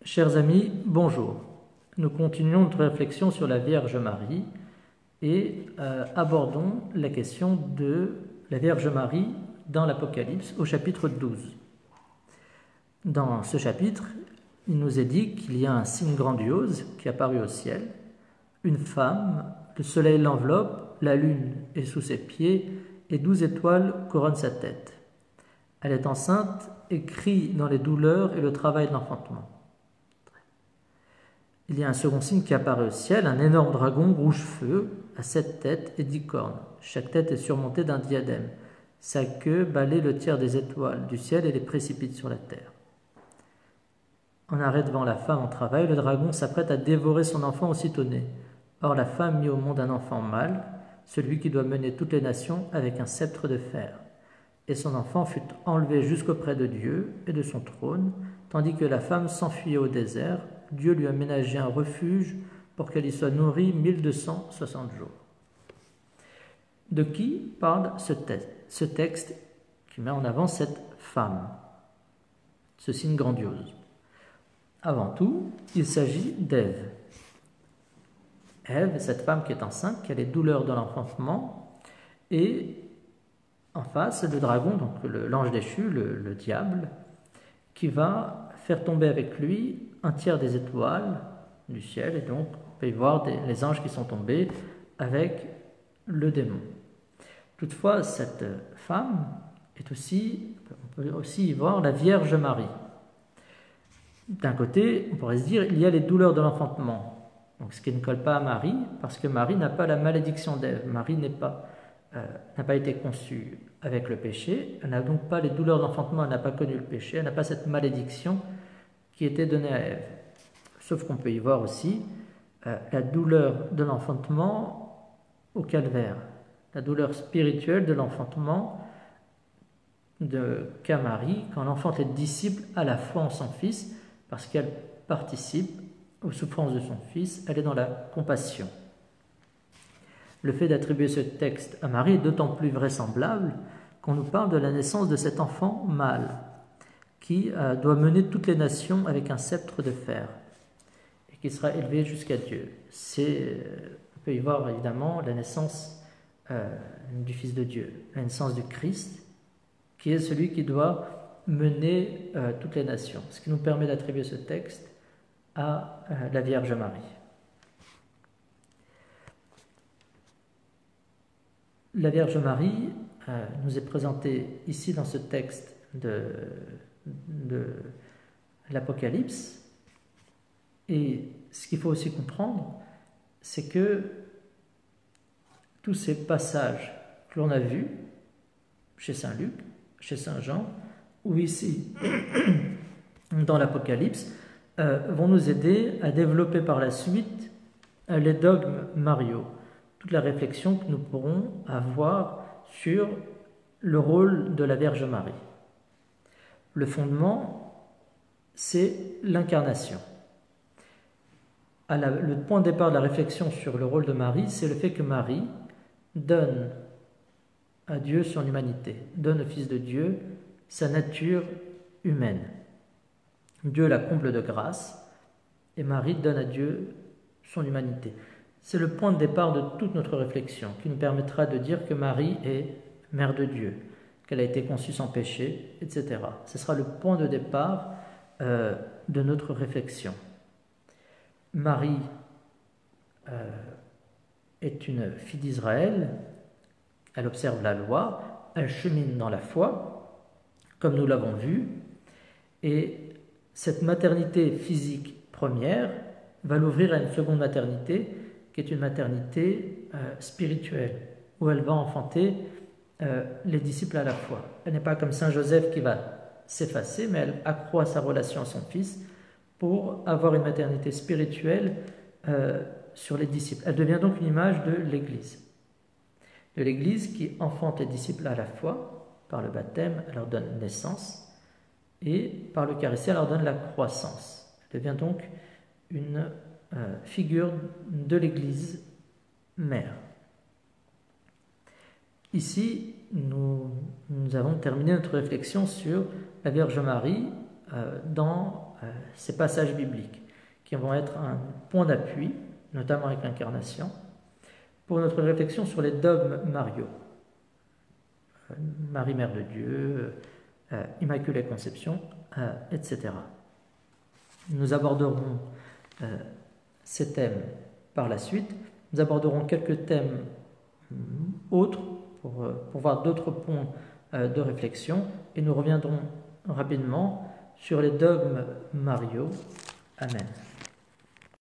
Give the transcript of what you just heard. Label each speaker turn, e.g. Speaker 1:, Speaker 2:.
Speaker 1: Chers amis, bonjour. Nous continuons notre réflexion sur la Vierge Marie et abordons la question de la Vierge Marie dans l'Apocalypse au chapitre 12. Dans ce chapitre, il nous est dit qu'il y a un signe grandiose qui apparut au ciel, une femme, le soleil l'enveloppe, la lune est sous ses pieds et 12 étoiles couronnent sa tête. Elle est enceinte et crie dans les douleurs et le travail de l'enfantement. Il y a un second signe qui apparaît au ciel, un énorme dragon rouge feu, à 7 têtes et 10 cornes. Chaque tête est surmontée d'un diadème. Sa queue balaie le tiers des étoiles du ciel et les précipite sur la terre. En arrêt devant la femme en travail, le dragon s'apprête à dévorer son enfant aussitôt né. Or la femme mit au monde un enfant mâle, celui qui doit mener toutes les nations avec un sceptre de fer. Et son enfant fut enlevé jusqu'auprès de Dieu et de son trône, tandis que la femme s'enfuyait au désert. Dieu lui a ménagé un refuge pour qu'elle y soit nourrie 1260 jours. De qui parle ce texte qui met en avant cette femme, ce signe grandiose? Avant tout, il s'agit d'Ève. Ève, cette femme qui est enceinte, qui a les douleurs de l'enfantement, et en face, le dragon, donc l'ange déchu, le diable, qui va faire tomber avec lui un tiers des étoiles du ciel, et donc on peut y voir les anges qui sont tombés avec le démon. Toutefois, cette femme est aussi, on peut aussi y voir la Vierge Marie. D'un côté, on pourrait se dire, il y a les douleurs de l'enfantement, donc ce qui ne colle pas à Marie, parce que Marie n'a pas la malédiction d'Ève. Marie n'a pas été conçue avec le péché, elle n'a donc pas les douleurs d'enfantement, elle n'a pas connu le péché, elle n'a pas cette malédiction qui était donnée à Ève. Sauf qu'on peut y voir aussi la douleur de l'enfantement au calvaire, la douleur spirituelle de l'enfantement qu'a Marie quand l'enfante est disciple à la foi en son Fils, parce qu'elle participe aux souffrances de son Fils, elle est dans la compassion. Le fait d'attribuer ce texte à Marie est d'autant plus vraisemblable qu'on nous parle de la naissance de cet enfant mâle qui doit mener toutes les nations avec un sceptre de fer et qui sera élevé jusqu'à Dieu. On peut y voir évidemment la naissance du Fils de Dieu, la naissance du Christ, qui est celui qui doit mener toutes les nations, ce qui nous permet d'attribuer ce texte à la Vierge Marie. La Vierge Marie nous est présentée ici dans ce texte de l'Apocalypse, et ce qu'il faut aussi comprendre, c'est que tous ces passages que l'on a vus chez Saint Luc, chez Saint Jean, ou ici dans l'Apocalypse, vont nous aider à développer par la suite les dogmes mariaux, toute la réflexion que nous pourrons avoir sur le rôle de la Vierge Marie. Le fondement, c'est l'incarnation. Le point de départ de la réflexion sur le rôle de Marie, c'est le fait que Marie donne à Dieu son humanité, donne au Fils de Dieu sa nature humaine. Dieu la comble de grâce et Marie donne à Dieu son humanité. C'est le point de départ de toute notre réflexion qui nous permettra de dire que Marie est mère de Dieu, qu'elle a été conçue sans péché, etc. Ce sera le point de départ de notre réflexion. Marie est une fille d'Israël, elle observe la loi, elle chemine dans la foi, comme nous l'avons vu, et cette maternité physique première va l'ouvrir à une seconde maternité, qui est une maternité spirituelle, où elle va enfanter les disciples à la foi. Elle n'est pas comme Saint Joseph qui va s'effacer, mais elle accroît sa relation à son Fils pour avoir une maternité spirituelle sur les disciples. Elle devient donc une image de l'Église qui enfante les disciples à la foi. Par le baptême, elle leur donne naissance, et par l'Eucharistie, elle leur donne la croissance. Elle devient donc une figure de l'Église mère. Ici, nous avons terminé notre réflexion sur la Vierge Marie dans ces passages bibliques qui vont être un point d'appui, notamment avec l'incarnation, pour notre réflexion sur les dogmes mariaux. Marie, Mère de Dieu, Immaculée Conception, etc. Nous aborderons ces thèmes par la suite. Nous aborderons quelques thèmes autres pour voir d'autres points de réflexion et nous reviendrons rapidement sur les dogmes mariaux. Amen.